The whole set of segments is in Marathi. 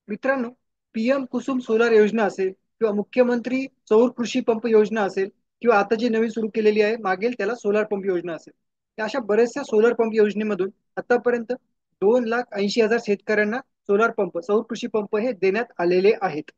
मित्रांनो, पीएम कुसुम सोलार योजना असेल किंवा मुख्यमंत्री सौर कृषी पंप योजना असेल किंवा आता जी नवीन सुरू केलेली आहे मागेल त्याला सोलार पंप योजना असेल. या अशा बऱ्याचशा सोलार पंप योजनेमधून आतापर्यंत 2,80,000 शेतकऱ्यांना सोलार पंप सौर कृषी पंप हे देण्यात आलेले आहेत.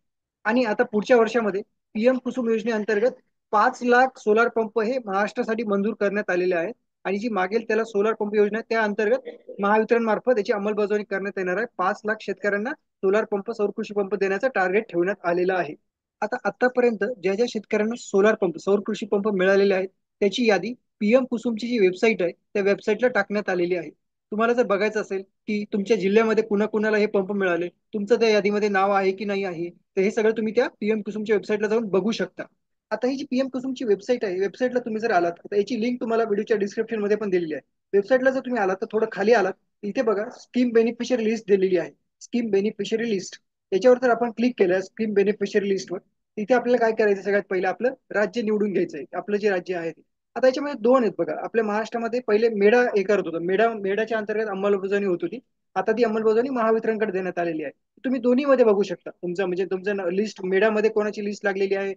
आणि आता पुढच्या वर्षामध्ये पीएम कुसुम योजनेअंतर्गत 5 लाख सोलार पंप हे महाराष्ट्रासाठी मंजूर करण्यात आलेले आहेत. आणि जी मागेल त्याला सोलार पंप योजना आहे, त्या अंतर्गत महावितरण मार्फत याची अंमलबजावणी करण्यात येणार आहे. 5 लाख शेतकऱ्यांना सोलार पंप सौर कृषी पंप देण्याचा टार्गेट ठेवण्यात आलेला आहे. आता आतापर्यंत ज्या ज्या शेतकऱ्यांना सोलार पंप सौर कृषी पंप मिळालेले आहेत त्याची यादी पीएम कुसुमची जी वेबसाईट आहे त्या वेबसाईटला टाकण्यात आलेली आहे. तुम्हाला जर बघायचं असेल की तुमच्या जिल्ह्यामध्ये कुणाकुणाला हे पंप मिळाले, तुमचं त्या यादीमध्ये नाव आहे की नाही आहे, तर हे सगळं तुम्ही त्या पीएम कुसुमच्या वेबसाईटला जाऊन बघू शकता. आता ही जी पीएम कुसुमची वेबसाईट आहे, वेबसाईटला तुम्ही जर आलात तर याची लिंक तुम्हाला व्हिडिओच्या डिस्क्रिप्शन मध्ये पण दिलेली आहे. वेबसाईटला जर तुम्ही आलात तर थोडं खाली आलात, इथे बघा स्कीम बेनिफिशियरी लिस्ट दिलेली आहे. स्कीम बेनिफिशियरी लिस्ट याच्यावर जर आपण क्लिक केलं स्कीम बेनिफिशियरी लिस्टवर, तिथे आपल्याला काय करायचं, सगळ्यात पहिलं आपलं राज्य निवडून घ्यायचं आहे, आपलं जे राज्य आहे ते. आता याच्यामध्ये दोन आहेत बघा. आपल्या महाराष्ट्रामध्ये पहिले मेडा हे करत होतं, मेडाच्या अंतर्गत अंमलबजावणी होत होती. आता ती अंमलबजावणी महावितरणकडे देण्यात आलेली आहे. तुम्ही दोन्ही मध्ये बघू शकता तुमचं, म्हणजे तुमचं लिस्ट मेडामध्ये कोणाची लिस्ट लागलेली आहे,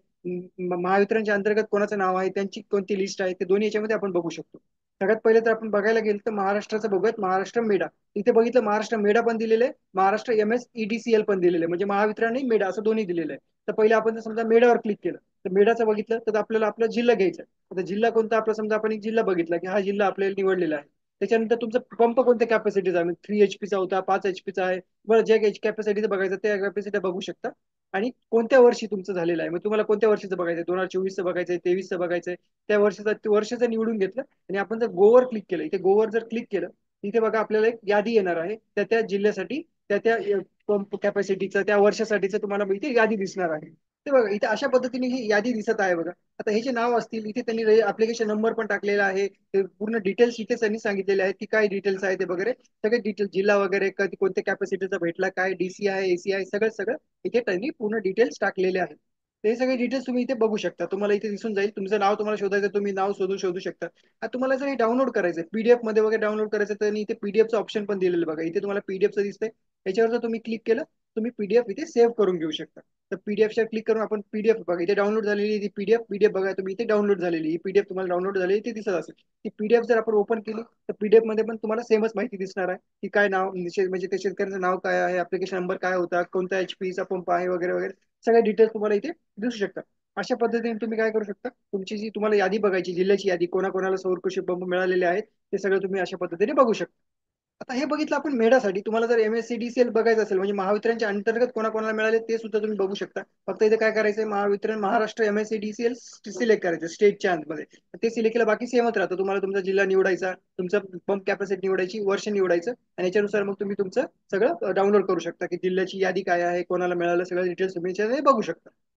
महावितरणच्या अंतर्गत कोणाचं नाव आहे, त्यांची कोणती लिस्ट आहे, ते दोन्ही याच्यामध्ये आपण बघू शकतो. सगळ्यात पहिले तर आपण बघायला गेलं तर महाराष्ट्राचं बघूयात, महाराष्ट्र मेडा. इथे बघितलं महाराष्ट्र मेडा पण दिलेलं आहे, महाराष्ट्र MSEDCL पण दिलेलं आहे, म्हणजे महावितरण आणि मेडा असं दोन्ही दिलेलं आहे. तर पहिले आपण जर समजा मेडावर क्लिक केलं तर मेडाचं बघितलं तर आपल्याला आपला जिल्हा घ्यायचा आहे. आता जिल्हा कोणता आपला, समजा आपण एक जिल्हा बघितला की हा जिल्हा आपल्याला निवडलेला आहे. त्याच्यानंतर तुमचा पंप कोणत्या कॅपॅसिटीचा आहे, 3 HP होता, 5 HP आहे. बरं, ज्या कॅपॅसिटीचं बघायचं त्या कॅपॅसिटी बघू शकता. आणि कोणत्या वर्षी तुमचं झालेलं आहे, मग तुम्हाला कोणत्या वर्षीचं बघायचं आहे, 2024चं बघायचंय, 23चं बघायचंय, त्या वर्षाचं निवडून घेतलं. आणि आपण जर गोवर क्लिक केलं, इथे गोवर जर क्लिक केलं, इथे बघा आपल्याला एक यादी येणार आहे त्या त्या जिल्ह्यासाठी, त्या त्या पंप कॅपॅसिटीचं त्या वर्षासाठीचं तुम्हाला इथे यादी दिसणार आहे. ते बघा इथे अशा पद्धतीने ही यादी दिसत आहे बघा. आता हे जे नाव असतील इथे त्यांनी ऍप्लिकेशन नंबर पण टाकलेला आहे, ते पूर्ण डिटेल्स इथे त्यांनी सांगितलेले आहेत की काय डिटेल्स आहे ते वगैरे. सगळे डिटेल्स जिल्हा वगैरे कधी कोणत्या कॅपॅसिटीचा भेटला, काय DC आहे, AC आहे, सगळं सगळं इथे त्यांनी पूर्ण डिटेल्स टाकलेले आहेत. ते सगळे डिटेल्स तुम्ही इथे बघू शकता, तुम्हाला इथे दिसून जाईल. तुमचं नाव तुम्हाला शोधायचं, तुम्ही नाव शोधू शकता. आता तुम्हाला जर हे डाउनलोड करायचं पीडीएफ मध्ये वगैरे डाउनलोड करायचं, तर इथे पीडीएफचं ऑप्शन पण दिलेलं बघा. इथे तुम्हाला पीडीएफचं दिसतंय, याच्यावर जर तुम्ही क्लिक केलं तुम्ही पीडीएफ इथे सेव्ह करून घेऊ शकता. तर पीडीएफच्या क्लिक करून आपण पीडीएफ बघा इथे डाउनलोड झालेली ती पीडीएफ पीडीएफ बघा तुम्ही इथे डाउनलोड झालेली ही पीडीएफ तुम्हाला डाउनलोड झालेली ती दिसत असेल. ती पीडीएफ जर आपण ओपन केली तर पीडीएफ मध्ये पण तुम्हाला सेमच माहिती दिसणार आहे की काय नाव, म्हणजे ते शेतकऱ्याचं नाव काय आहे, ऍप्लिकेशन नंबर काय होता, कोणत्या HP चा पंप आहे वगैरे वगैरे, सगळे डिटेल्स तुम्हाला इथे दिसू शकतात. अशा पद्धतीने तुम्ही काय करू शकता, तुमची जी तुम्हाला यादी बघायची, जिल्ह्याची यादी, कोणाकोणाला सौर कृषी पंप मिळालेले आहेत ते सगळं तुम्ही अशा पद्धतीने बघू शकता. आता हे बघितलं आपण मेढासाठी. तुम्हाला जर MSCDCL बघायचं असेल, म्हणजे महावितरणच्या अंतर्गत कोणाकोणाला मिळाले ते सुद्धा तुम्ही बघू शकता. फक्त इथे काय करायचंय, महावितरण महाराष्ट्र MSCDCL सिलेक्ट करायचं स्टेटच्या मध्ये. ते सिलेक्ट केलं बाकी सेमच राहतं. तुम्हाला तुमचा जिल्हा निवडायचा, तुमचं पंप कॅपॅसिटी निवडायची, वर्ष निवडायचं, आणि याच्यानुसार मग तुम्ही तुमचं सगळं डाउनलोड करू शकता की जिल्ह्याची यादी काय आहे, कोणाला मिळालं, सगळं डिटेल्स तुम्ही याच्यामध्ये बघू शकता.